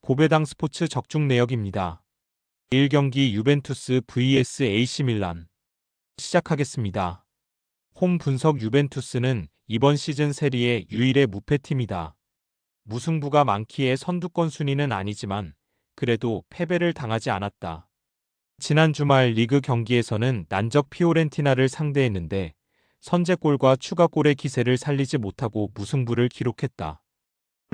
고배당 스포츠 적중 내역입니다. 1경기 유벤투스 vs AC밀란 시작하겠습니다. 홈 분석 유벤투스는 이번 시즌 세리에 유일의 무패팀이다. 무승부가 많기에 선두권 순위는 아니지만 그래도 패배를 당하지 않았다. 지난 주말 리그 경기에서는 난적 피오렌티나를 상대했는데 선제골과 추가골의 기세를 살리지 못하고 무승부를 기록했다.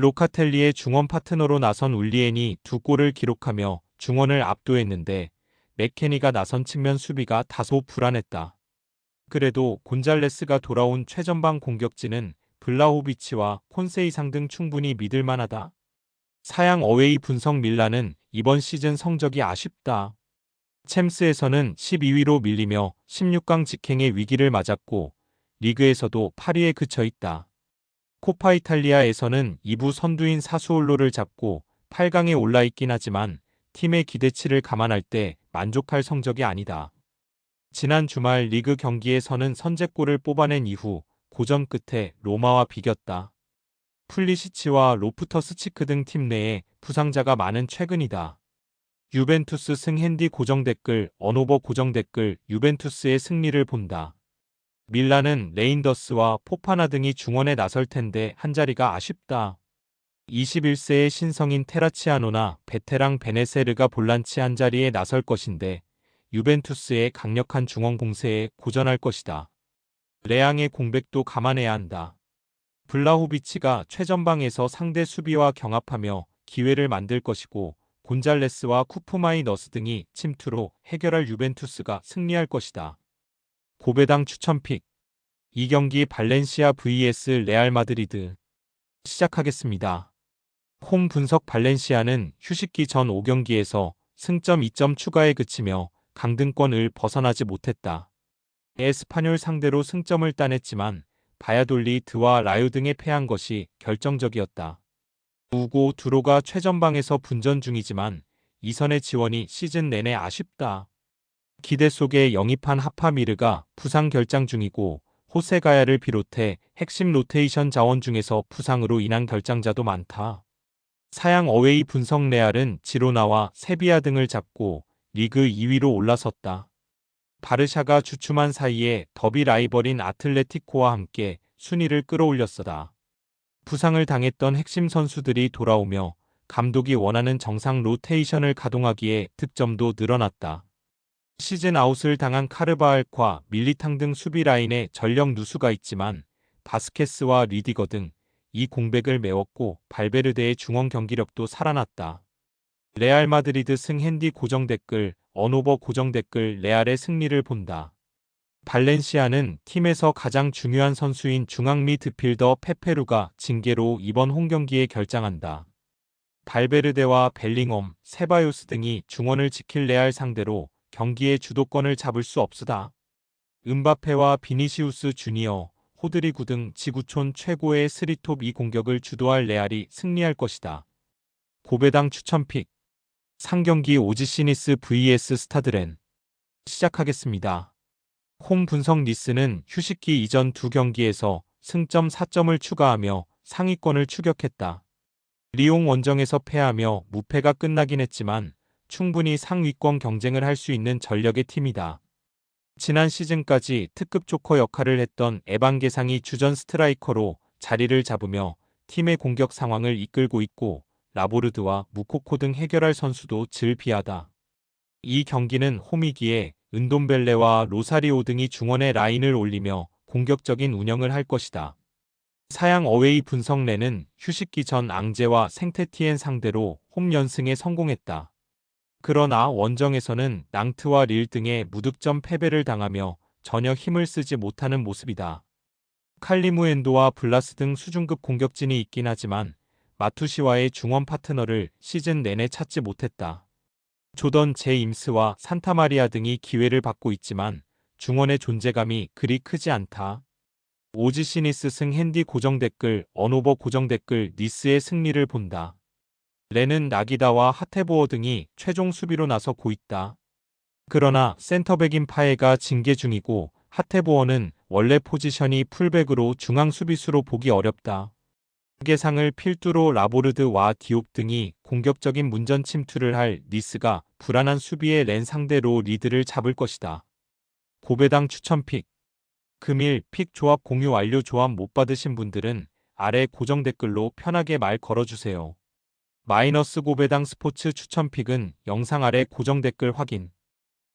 로카텔리의 중원 파트너로 나선 울리엔이 2골을 기록하며 중원을 압도했는데 맥케니가 나선 측면 수비가 다소 불안했다. 그래도 곤잘레스가 돌아온 최전방 공격진은 블라호비치와 콘세이상 등 충분히 믿을만하다. 사양 어웨이 분석 밀란은 이번 시즌 성적이 아쉽다. 챔스에서는 12위로 밀리며 16강 직행의 위기를 맞았고 리그에서도 8위에 그쳐 있다. 코파 이탈리아에서는 2부 선두인 사수올로를 잡고 8강에 올라있긴 하지만 팀의 기대치를 감안할 때 만족할 성적이 아니다. 지난 주말 리그 경기에서는 선제골을 뽑아낸 이후 고전 끝에 로마와 비겼다. 플리시치와 로프터스치크 등 팀 내에 부상자가 많은 최근이다. 유벤투스 승 핸디 고정 댓글 언오버 고정 댓글 유벤투스의 승리를 본다. 밀란은 레인더스와 포파나 등이 중원에 나설 텐데 한자리가 아쉽다. 21세의 신성인 테라치아노나 베테랑 베네세르가 볼란치 한자리에 나설 것인데 유벤투스의 강력한 중원 공세에 고전할 것이다. 레앙의 공백도 감안해야 한다. 블라호비치가 최전방에서 상대 수비와 경합하며 기회를 만들 것이고 곤잘레스와 쿠프마이너스 등이 침투로 해결할 유벤투스가 승리할 것이다. 고배당 추천픽 2경기 발렌시아 vs 레알 마드리드 시작하겠습니다. 홈 분석 발렌시아는 휴식기 전 5경기에서 승점 2점 추가에 그치며 강등권을 벗어나지 못했다. 에스파뇰 상대로 승점을 따냈지만 바야돌리드와 라요 등에 패한 것이 결정적이었다. 우고 두로가 최전방에서 분전 중이지만 이선의 지원이 시즌 내내 아쉽다. 기대 속에 영입한 하파미르가 부상 결장 중이고 호세가야를 비롯해 핵심 로테이션 자원 중에서 부상으로 인한 결장자도 많다. 사양 어웨이 분석 레알은 지로나와 세비야 등을 잡고 리그 2위로 올라섰다. 바르샤가 주춤한 사이에 더비 라이벌인 아틀레티코와 함께 순위를 끌어올렸었다. 부상을 당했던 핵심 선수들이 돌아오며 감독이 원하는 정상 로테이션을 가동하기에 득점도 늘어났다. 시즌 아웃을 당한 카르바알과 밀리탕 등 수비 라인에 전력 누수가 있지만 바스케스와 리디거 등 이 공백을 메웠고 발베르데의 중원 경기력도 살아났다. 레알 마드리드 승 핸디 고정 댓글 언오버 고정 댓글 레알의 승리를 본다. 발렌시아는 팀에서 가장 중요한 선수인 중앙 미드필더 페페루가 징계로 이번 홈경기에 결장한다. 발베르데와 벨링엄, 세바요스 등이 중원을 지킬 레알 상대로 경기의 주도권을 잡을 수 없으다. 음바페와 비니시우스 주니어, 호드리구 등 지구촌 최고의 3톱 2 공격을 주도할 레알이 승리할 것이다. 고배당 추천픽 상경기 오지시니스 vs 스타드렌 시작하겠습니다. 홈 분석 니스는 휴식기 이전 2경기에서 승점 4점을 추가하며 상위권을 추격했다. 리옹 원정에서 패하며 무패가 끝나긴 했지만 충분히 상위권 경쟁을 할 수 있는 전력의 팀이다. 지난 시즌까지 특급 조커 역할을 했던 에반게상이 주전 스트라이커로 자리를 잡으며 팀의 공격 상황을 이끌고 있고 라보르드와 무코코 등 해결할 선수도 즐비하다. 이 경기는 홈이기에 은돔벨레와 로사리오 등이 중원에 라인을 올리며 공격적인 운영을 할 것이다. 사양 어웨이 분석레는 휴식기 전 앙제와 생테티엔 상대로 홈 연승에 성공했다. 그러나 원정에서는 낭트와 릴 등의 무득점 패배를 당하며 전혀 힘을 쓰지 못하는 모습이다. 칼리무엔도와 블라스 등 수준급 공격진이 있긴 하지만 마투시와의 중원 파트너를 시즌 내내 찾지 못했다. 조던 제임스와 산타마리아 등이 기회를 받고 있지만 중원의 존재감이 그리 크지 않다. 오지시니스 승 핸디 고정 댓글 언오버 고정 댓글 니스의 승리를 본다. 레는 나기다와 하테보어 등이 최종 수비로 나서고 있다. 그러나 센터백인 파에가 징계 중이고 하테보어는 원래 포지션이 풀백으로 중앙 수비수로 보기 어렵다. 예상을 필두로 라보르드와 디옵 등이 공격적인 문전 침투를 할 니스가 불안한 수비의 렌 상대로 리드를 잡을 것이다. 고배당 추천픽. 금일 픽 조합 공유 완료. 조합 못 받으신 분들은 아래 고정 댓글로 편하게 말 걸어주세요. 마이너스 고배당 스포츠 추천픽은 영상 아래 고정 댓글 확인.